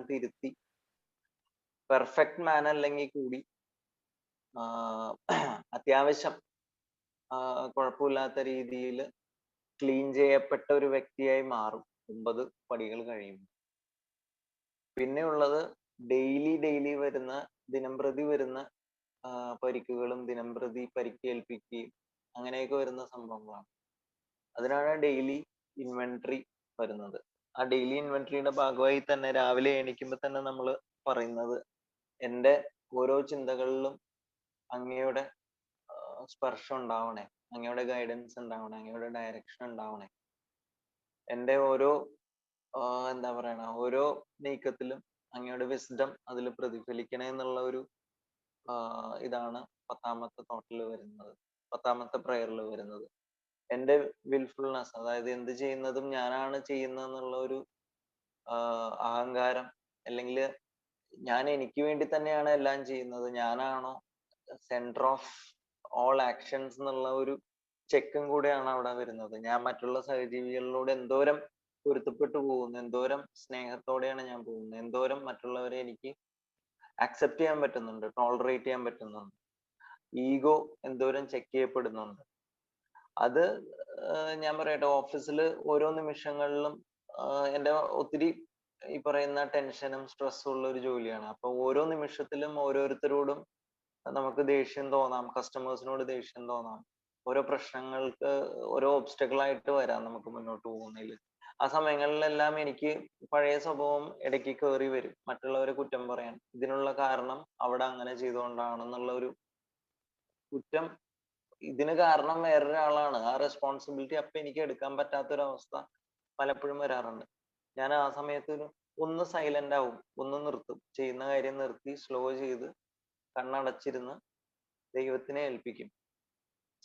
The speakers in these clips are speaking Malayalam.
തിരുത്തി പെർഫെക്റ്റ് മാൻ അല്ലെങ്കിൽ കൂടി അത്യാവശ്യം കുഴപ്പമില്ലാത്ത രീതിയിൽ ക്ലീൻ ചെയ്യപ്പെട്ട ഒരു വ്യക്തിയായി മാറും 9 പടികൾ കഴിയുമ്പോൾ. പിന്നെയുള്ളത് ഡെയിലി വരുന്ന ദിനംപ്രതി വരുന്ന പരിക്കുകളും ദിനംപ്രതി പരിക്കേൽപ്പിക്കുകയും അങ്ങനെയൊക്കെ വരുന്ന സംഭവങ്ങളാണ്. അതിനാണ് ഡെയിലി ഇൻവെന്ററി വരുന്നത്. ആ ഡെയിലി ഇൻവെന്ററിയുടെ ഭാഗമായി തന്നെ രാവിലെ എണീക്കുമ്പോൾ തന്നെ നമ്മൾ പറയുന്നത്, എൻ്റെ ഓരോ ചിന്തകളിലും അങ്ങയുടെ സ്പർശം ഉണ്ടാവണേ, അങ്ങയുടെ ഗൈഡൻസ് ഉണ്ടാവണേ, അങ്ങയുടെ ഡയറക്ഷൻ ഉണ്ടാവണേ, എൻ്റെ ഓരോ എന്താ പറയണ ഓരോ നീക്കത്തിലും അങ്ങയുടെ വിസ്ഡം അതിൽ പ്രതിഫലിക്കണേ എന്നുള്ള ഒരു ഇതാണ് 10ാമത്തെ തോട്ടിൽ വരുന്നത്, 10ാമത്തെ പ്രയറിൽ വരുന്നത്. എൻ്റെ വിൽഫുൾനെസ്, അതായത് എന്ത് ചെയ്യുന്നതും ഞാനാണ് ചെയ്യുന്നതെന്നുള്ള ഒരു അഹങ്കാരം, അല്ലെങ്കിൽ ഞാൻ എനിക്ക് വേണ്ടി തന്നെയാണ് എല്ലാം ചെയ്യുന്നത്, ഞാനാണോ സെന്റർ ഓഫ് ഓൾ ആക്ഷൻസ് എന്നുള്ള ഒരു ചെക്കും കൂടെയാണ് അവിടെ വരുന്നത്. ഞാൻ മറ്റുള്ള സഹജീവികളിലൂടെ എന്തോരം പൊരുത്തപ്പെട്ടു പോകുന്നു, എന്തോരം സ്നേഹത്തോടെയാണ് ഞാൻ പോകുന്നത്, എന്തോരം മറ്റുള്ളവരെ എനിക്ക് അക്സെപ്റ്റ് ചെയ്യാൻ പറ്റുന്നുണ്ട്, ടോളറേറ്റ് ചെയ്യാൻ പറ്റുന്നുണ്ട്, ഈഗോ എന്തോരം ചെക്ക് ചെയ്യപ്പെടുന്നുണ്ട്. അത് ഞാൻ പറയട്ടെ, ഓഫീസിൽ ഓരോ നിമിഷങ്ങളിലും എൻ്റെ ഒത്തിരി ഈ പറയുന്ന ടെൻഷനും സ്ട്രെസ്സും ഉള്ള ഒരു ജോലിയാണ്. അപ്പൊ ഓരോ നിമിഷത്തിലും ഓരോരുത്തരോടും നമുക്ക് ദേഷ്യം തോന്നാം, കസ്റ്റമേഴ്സിനോട് ദേഷ്യം തോന്നാം, ഓരോ പ്രശ്നങ്ങൾക്ക് ഓരോ ഒബ്സ്റ്റക്കിൾ ആയിട്ട് വരാം നമുക്ക് മുന്നോട്ട് പോകുന്നതിൽ. ആ സമയങ്ങളിലെല്ലാം എനിക്ക് പഴയ സ്വഭാവം ഇടയ്ക്ക് കയറി വരും, മറ്റുള്ളവരെ കുറ്റം പറയാൻ, ഇതിനുള്ള കാരണം അവിടെ അങ്ങനെ ചെയ്തുകൊണ്ടാണെന്നുള്ള ഒരു കുറ്റം. ഇതിന് കാരണം വേറൊരാളാണ്, ആ റെസ്പോൺസിബിലിറ്റി അപ്പൊ എനിക്ക് എടുക്കാൻ പറ്റാത്തൊരവസ്ഥ പലപ്പോഴും വരാറുണ്ട്. ഞാൻ ആ സമയത്ത് ഒന്ന് സൈലന്റ് ആവും, ഒന്ന് നിർത്തും, ചെയ്യുന്ന കാര്യം നിർത്തി സ്ലോ ചെയ്ത് കണ്ണടച്ചിരുന്ന് ദൈവത്തിനെ ഏൽപ്പിക്കും.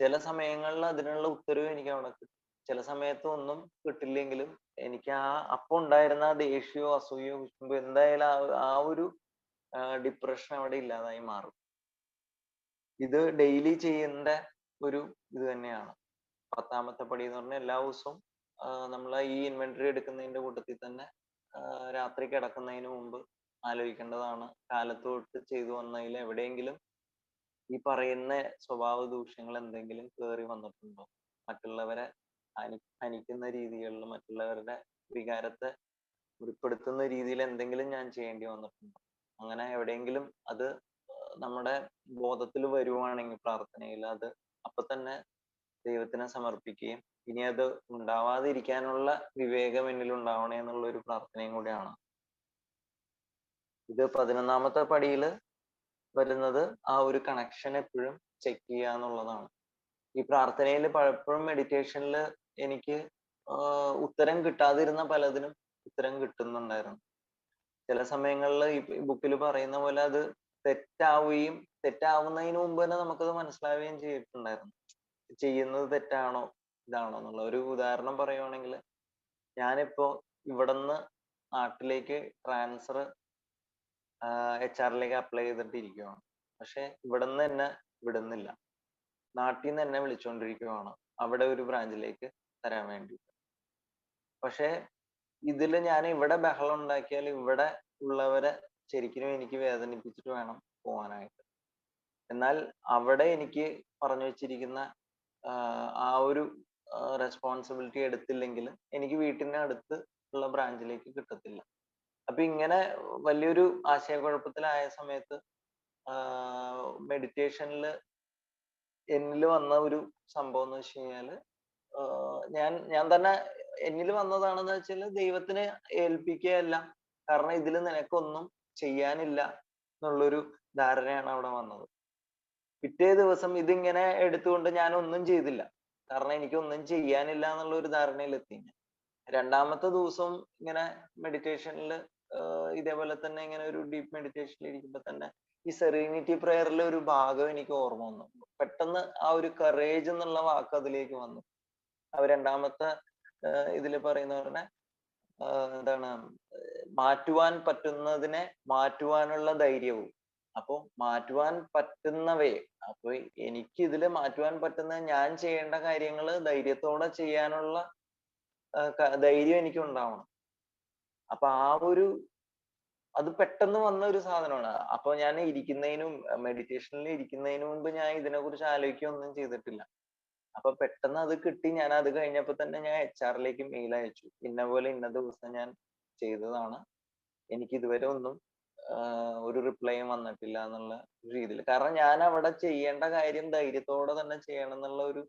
ചില സമയങ്ങളിൽ അതിനുള്ള ഉത്തരവ് എനിക്ക് അവിടെ കിട്ടും, ചില സമയത്ത് ഒന്നും കിട്ടില്ലെങ്കിലും എനിക്ക് അപ്പൊ ഉണ്ടായിരുന്ന ആ ദേഷ്യമോ അസൂയോ കുശുമ്പോ എന്തായാലും ആ ഒരു ഡിപ്രഷൻ അവിടെ ഇല്ലാതായി മാറും. ഇത് ഡെയിലി ചെയ്യേണ്ട ഒരു ഇത് തന്നെയാണ്. 10ാമത്തെ പടി എന്ന് പറഞ്ഞാൽ എല്ലാ ദിവസവും നമ്മൾ ഈ ഇൻവെന്ററി എടുക്കുന്നതിന്റെ കൂട്ടത്തിൽ തന്നെ രാത്രി കിടക്കുന്നതിന് മുമ്പ് ആലോചിക്കേണ്ടതാണ്, കാലത്ത് തൊട്ട് ചെയ്തു വന്നതിൽ എവിടെയെങ്കിലും ഈ പറയുന്ന സ്വഭാവ ദൂഷ്യങ്ങൾ എന്തെങ്കിലും കയറി വന്നിട്ടുണ്ടോ, മറ്റുള്ളവരെ ഹനിക്കുന്ന രീതികളിൽ, മറ്റുള്ളവരുടെ വികാരത്തെ ഉൾപ്പെടുത്തുന്ന രീതിയിൽ എന്തെങ്കിലും ഞാൻ ചെയ്യേണ്ടി വന്നിട്ടുണ്ടോ. അങ്ങനെ എവിടെയെങ്കിലും അത് നമ്മുടെ ബോധത്തിൽ വരുവാണെങ്കിൽ പ്രാർത്ഥനയിൽ അത് അപ്പൊ തന്നെ ദൈവത്തിനെ സമർപ്പിക്കുകയും ഇനി അത് ഉണ്ടാവാതിരിക്കാനുള്ള വിവേകം എന്നിൽ ഉണ്ടാവണേ എന്നുള്ള ഒരു പ്രാർത്ഥനയും കൂടിയാണ്. ഇത് 11ാമത്തെ പടിയിൽ വരുന്നത് ആ ഒരു കണക്ഷൻ എപ്പോഴും ചെക്ക് ചെയ്യുക എന്നുള്ളതാണ്. ഈ പ്രാർത്ഥനയിൽ പലപ്പോഴും മെഡിറ്റേഷനിൽ എനിക്ക് ഉത്തരം കിട്ടാതിരുന്ന പലതിനും ഉത്തരം കിട്ടുന്നുണ്ടായിരുന്നു. ചില സമയങ്ങളിൽ ഈ ബുക്കിൽ പറയുന്ന പോലെ അത് തെറ്റാവുന്നതിന് മുമ്പ് തന്നെ നമുക്കത് മനസ്സിലാവുകയും ചെയ്തിട്ടുണ്ടായിരുന്നു, ചെയ്യുന്നത് തെറ്റാണോ ഇതാണോ എന്നുള്ള. ഒരു ഉദാഹരണം പറയുവാണെങ്കിൽ, ഞാനിപ്പോ ഇവിടുന്ന് നാട്ടിലേക്ക് ട്രാൻസ്ഫർ HR അപ്ലൈ ചെയ്തിട്ടിരിക്കുകയാണ്. പക്ഷെ ഇവിടുന്ന് എന്നെ വിടുന്നില്ല, നാട്ടിൽ നിന്ന് എന്നെ വിളിച്ചുകൊണ്ടിരിക്കുകയാണ് അവിടെ ഒരു ബ്രാഞ്ചിലേക്ക് തരാൻ വേണ്ടി. പക്ഷെ ഇതില് ഞാൻ ഇവിടെ ബഹളം ഉണ്ടാക്കിയാൽ ഇവിടെ ഉള്ളവരെ ശരിക്കും എനിക്ക് വേദനിപ്പിച്ചിട്ട് വേണം പോകാനായിട്ട്. എന്നാൽ അവിടെ എനിക്ക് പറഞ്ഞു വെച്ചിരിക്കുന്ന ആ ഒരു റെസ്പോൺസിബിലിറ്റി എടുത്തില്ലെങ്കിൽ എനിക്ക് വീട്ടിന്റെ അടുത്ത് ഉള്ള ബ്രാഞ്ചിലേക്ക് കിട്ടത്തില്ല. അപ്പൊ ഇങ്ങനെ വലിയൊരു ആശയക്കുഴപ്പത്തിലായ സമയത്ത് മെഡിറ്റേഷനിൽ എന്നിൽ വന്ന ഒരു സംഭവം എന്ന് വെച്ച് കഴിഞ്ഞാല്, ഞാൻ തന്നെ എന്നിൽ വന്നതാണെന്ന് വെച്ചാൽ ദൈവത്തിനെ ഏൽപ്പിക്കുകയല്ല, കാരണം ഇതിൽ നിനക്കൊന്നും ചെയ്യാനില്ല എന്നുള്ളൊരു ധാരണയാണ് അവിടെ വന്നത്. പിറ്റേ ദിവസം ഇതിങ്ങനെ എടുത്തുകൊണ്ട് ഞാൻ ഒന്നും ചെയ്തില്ല, കാരണം എനിക്കൊന്നും ചെയ്യാനില്ല എന്നുള്ള ഒരു ധാരണയിലെത്തി. 2ാമത്തെ ദിവസവും ഇങ്ങനെ മെഡിറ്റേഷനിൽ ഇതേപോലെ തന്നെ ഇങ്ങനെ ഒരു ഡീപ്പ് മെഡിറ്റേഷനിൽ ഇരിക്കുമ്പോ തന്നെ ഈ സെറീനിറ്റി പ്രയറിലെ ഒരു ഭാഗം എനിക്ക് ഓർമ്മ വന്നു. പെട്ടെന്ന് ആ ഒരു കറേജ് എന്നുള്ള വാക്ക് അതിലേക്ക് വന്നു. അവർ 2ാമത്തെ ഇതിൽ പറയുന്ന പറഞ്ഞ എന്താണ്, മാറ്റുവാൻ പറ്റുന്നതിനെ മാറ്റുവാനുള്ള ധൈര്യവും. അപ്പൊ മാറ്റുവാൻ പറ്റുന്നവയെ, അപ്പൊ എനിക്ക് ഇതില് മാറ്റുവാൻ പറ്റുന്ന ഞാൻ ചെയ്യേണ്ട കാര്യങ്ങള് ധൈര്യത്തോടെ ചെയ്യാനുള്ള ധൈര്യം എനിക്ക് ഉണ്ടാവണം. അപ്പൊ ആ ഒരു അത് പെട്ടെന്ന് വന്ന ഒരു സാധനമാണ്. അപ്പൊ ഞാൻ മെഡിറ്റേഷനിൽ ഇരിക്കുന്നതിന് മുമ്പ് ഞാൻ ഇതിനെ കുറിച്ച് ആലോചിക്കുകയൊന്നും ചെയ്തിട്ടില്ല. അപ്പൊ പെട്ടെന്ന് അത് കിട്ടി. ഞാൻ അത് കഴിഞ്ഞപ്പോ തന്നെ ഞാൻ HR-ലേക്ക് മെയിൽ അയച്ചു. ഇന്ന പോലെ ഇന്ന ദിവസം ഞാൻ ചെയ്തതാണ്. എനിക്ക് ഇതുവരെ ഒന്നും ഒരു റിപ്ലൈയും വന്നിട്ടില്ല എന്നുള്ള രീതിയിൽ. കാരണം ഞാൻ അവിടെ ചെയ്യേണ്ട കാര്യം ധൈര്യത്തോടെ തന്നെ ചെയ്യണം എന്നുള്ള ഒരു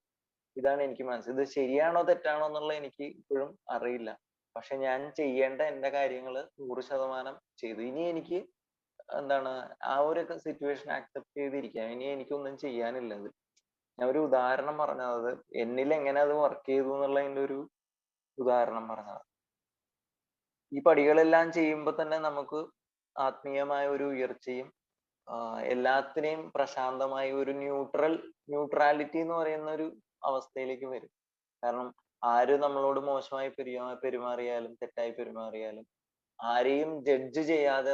ഇതാണ് എനിക്ക് ഇത് ശരിയാണോ തെറ്റാണോ എന്നുള്ളത് എനിക്ക് ഇപ്പോഴും അറിയില്ല. പക്ഷെ ഞാൻ ചെയ്യേണ്ട എന്റെ കാര്യങ്ങള് 100% ചെയ്തു. ഇനി എനിക്ക് എന്താണ് ആ ഒരു സിറ്റുവേഷൻ അക്സെപ്റ്റ് ചെയ്തിരിക്കാം. ഇനി എനിക്കൊന്നും ചെയ്യാനില്ല. അത് ഞാൻ ഒരു ഉദാഹരണം പറഞ്ഞത്, എന്നിൽ എങ്ങനെ അത് വർക്ക് ചെയ്തു എന്നുള്ളതിന്റെ ഒരു ഉദാഹരണം പറഞ്ഞത്. ഈ പടികളെല്ലാം ചെയ്യുമ്പോൾ തന്നെ നമുക്ക് ആത്മീയമായ ഒരു ഉയർച്ചയും എല്ലാത്തിനെയും പ്രശാന്തമായ ഒരു ന്യൂട്രാലിറ്റി എന്ന് പറയുന്ന ഒരു അവസ്ഥയിലേക്ക് വരും. കാരണം ആര് നമ്മളോട് മോശമായി പെരുമാറിയാലും തെറ്റായി പെരുമാറിയാലും ആരെയും ജഡ്ജ് ചെയ്യാതെ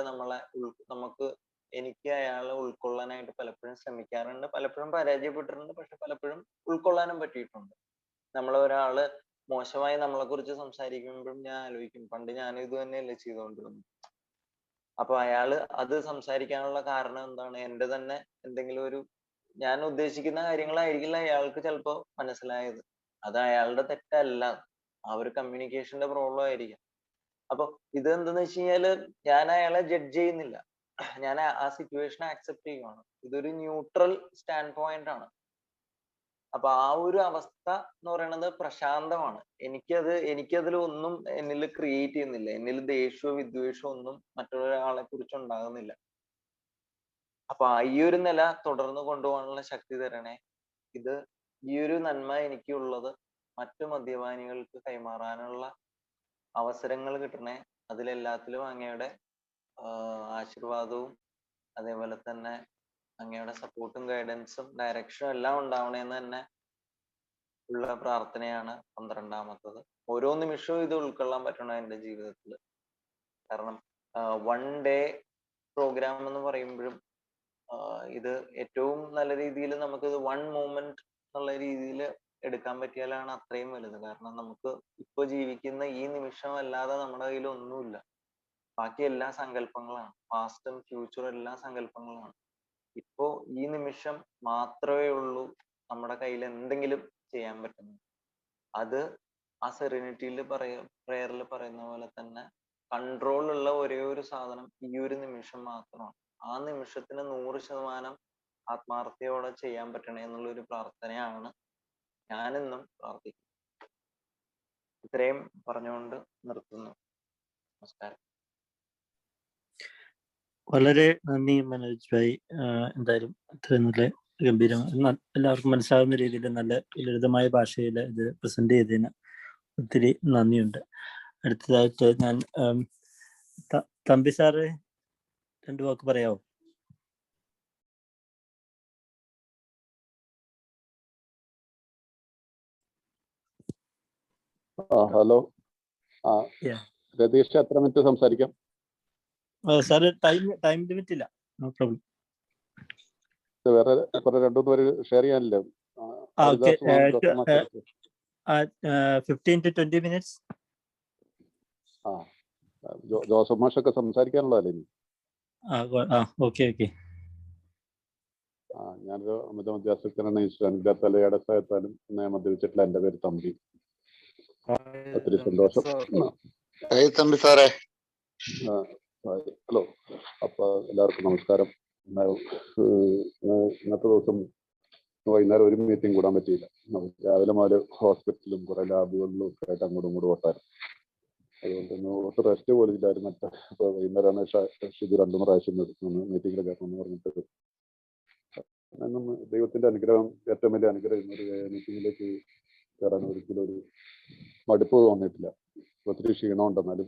നമുക്ക് എനിക്ക് അയാളെ ഉൾക്കൊള്ളാനായിട്ട് പലപ്പോഴും ശ്രമിക്കാറുണ്ട്, പലപ്പോഴും പരാജയപ്പെട്ടിട്ടുണ്ട്, പക്ഷെ പലപ്പോഴും ഉൾക്കൊള്ളാനും പറ്റിയിട്ടുണ്ട്. ഒരാള് മോശമായി നമ്മളെ കുറിച്ച് സംസാരിക്കുമ്പോഴും ഞാൻ ആലോചിക്കും, പണ്ട് ഞാനും ഇത് തന്നെയല്ലേ ചെയ്തുകൊണ്ടിരുന്നത്. അപ്പൊ അയാള് അത് സംസാരിക്കാനുള്ള കാരണം എന്താണ്? എന്റെ തന്നെ എന്തെങ്കിലും ഒരു ഞാൻ ഉദ്ദേശിക്കുന്ന കാര്യങ്ങളായിരിക്കില്ല അയാൾക്ക് ചിലപ്പോ മനസ്സിലായത്. അത് അയാളുടെ തെറ്റല്ല, ആ ഒരു കമ്മ്യൂണിക്കേഷന്റെ പ്രോബ്ലം ആയിരിക്കാം. അപ്പൊ ഇത് എന്തെന്ന് വെച്ച് കഴിഞ്ഞാല് ഞാൻ അയാളെ ജഡ്ജ് ചെയ്യുന്നില്ല, ഞാൻ ആ സിറ്റുവേഷൻ ആക്സെപ്റ്റ് ചെയ്യുവാണ്. ഇതൊരു ന്യൂട്രൽ സ്റ്റാൻഡ് പോയിന്റ് ആണ്. അപ്പൊ ആ ഒരു അവസ്ഥ എന്ന് പറയുന്നത് പ്രശാന്തമാണ്. എനിക്കതിൽ ഒന്നും എന്നിൽ ക്രിയേറ്റ് ചെയ്യുന്നില്ല. എന്നിൽ ദേഷ്യവും വിദ്വേഷവും ഒന്നും മറ്റൊരാളെ കുറിച്ച് ഉണ്ടാകുന്നില്ല. അപ്പൊ ഈ ഒരു നില തുടർന്ന് കൊണ്ടുപോകാനുള്ള ശക്തി തരണേ. ഈ ഒരു നന്മ എനിക്കുള്ളത് മറ്റു മദ്യപാനികൾക്ക് കൈമാറാനുള്ള അവസരങ്ങൾ കിട്ടണേ. അതിലെല്ലാത്തിലും അങ്ങയുടെ ആശീർവാദവും അതേപോലെ തന്നെ അങ്ങയുടെ സപ്പോർട്ടും ഗൈഡൻസും ഡയറക്ഷനും എല്ലാം ഉണ്ടാവണേന്ന് തന്നെ ഉള്ള പ്രാർത്ഥനയാണ് 12-മത്തത്. ഓരോ നിമിഷവും ഇത് ഉൾക്കൊള്ളാൻ പറ്റണം എൻ്റെ ജീവിതത്തിൽ. കാരണം 1 ഡേ പ്രോഗ്രാം എന്ന് പറയുമ്പോഴും ഇത് ഏറ്റവും നല്ല രീതിയിൽ നമുക്കിത് 1 മൂമെന്റ് എന്നുള്ള രീതിയിൽ എടുക്കാൻ പറ്റിയാലാണ് അത്രയും വലുത്. കാരണം നമുക്ക് ഇപ്പൊ ജീവിക്കുന്ന ഈ നിമിഷം അല്ലാതെ നമ്മുടെ കയ്യിൽ ഒന്നുമില്ല. ബാക്കി എല്ലാം സങ്കല്പങ്ങളാണ്. പാസ്റ്റും ഫ്യൂച്ചറും എല്ലാം സങ്കല്പങ്ങളാണ്. ഇപ്പോ ഈ നിമിഷം മാത്രമേ ഉള്ളൂ നമ്മുടെ കയ്യിൽ എന്തെങ്കിലും ചെയ്യാൻ പറ്റുന്നത്. അത് ആ സെറനിറ്റിയിൽ പ്രേയറിൽ പറയുന്ന പോലെ തന്നെ കൺട്രോൾ ഉള്ള ഒരേ ഒരു സാധനം ഈ ഒരു നിമിഷം മാത്രമാണ്. ആ നിമിഷത്തിന് 100% ആത്മാർത്ഥതയോടെ ചെയ്യാൻ പറ്റണേ എന്നുള്ള ഒരു പ്രാർത്ഥനയാണ് ഞാനെന്നും പ്രാർത്ഥിക്കുന്നത്. ഇത്രയും പറഞ്ഞുകൊണ്ട് നിർത്തുന്നു. നമസ്കാരം. വളരെ നന്ദി മനോജ് ഭായി. എന്തായാലും അത്രയും നല്ല ഗംഭീരം, എല്ലാവർക്കും മനസ്സിലാവുന്ന രീതിയിൽ നല്ല ലളിതമായ ഭാഷയിൽ ഇത് പ്രസന്റ് ചെയ്തതിന് ഒത്തിരി നന്ദിയുണ്ട്. അടുത്തതായിട്ട് ഞാൻ തമ്പി സാറ് 2 വാക്ക് പറയാമോ? ഹലോ, രതീഷ് എത്ര മിനിറ്റ് സംസാരിക്കാം? സാറ് ടൈം ലിമിറ്റ് ഇല്ല, നോ പ്രോബ്ലം. വേറെ 2-3 പേര് ഷെയർ ചെയ്യാനില്ലേ? 15 to 20 minutes. ജോസഫ് മാഷൊക്കെ സംസാരിക്കാനുള്ളതല്ലേ ഇനി? ഞാനൊരു അമിത മധ്യാസക്തനാണ്. ഈശ്വരന്റെ തലയുടെ സഹായത്താലും ഞാൻ മദ്യപിച്ചിട്ടില്ല. എൻ്റെ പേര് തമ്പി. ഒത്തിരി സന്തോഷം. തമ്പി സാറേ. ഹലോ. അപ്പൊ എല്ലാവർക്കും നമസ്കാരം. ഇന്നത്തെ ദിവസം വൈകുന്നേരം ഒരു മീറ്റിംഗ് കൂടാൻ പറ്റിയില്ല. രാവിലെ മുതൽ ഹോസ്പിറ്റലിലും കുറെ ലാബുകളിലും ഒക്കെ ആയിട്ട് അങ്ങോട്ടും ഓട്ടായിരുന്നു. അതുകൊണ്ട് ഒട്ടും റെസ്റ്റ് പോലും ഇല്ലായിരുന്നു. ഇപ്പൊ വൈകുന്നേരമാണ് ഷിജു 2 പ്രാവശ്യം മീറ്റിംഗിൽ കയറണമെന്ന് പറഞ്ഞിട്ട്. ദൈവത്തിന്റെ അനുഗ്രഹം, ഏറ്റവും വലിയ അനുഗ്രഹം, ഒരു മീറ്റിംഗിലേക്ക് കയറാൻ ഒരിക്കലും ഒരു മടുപ്പ് തോന്നിയിട്ടില്ല. ഒത്തിരി ക്ഷീണം ഉണ്ടെന്നാലും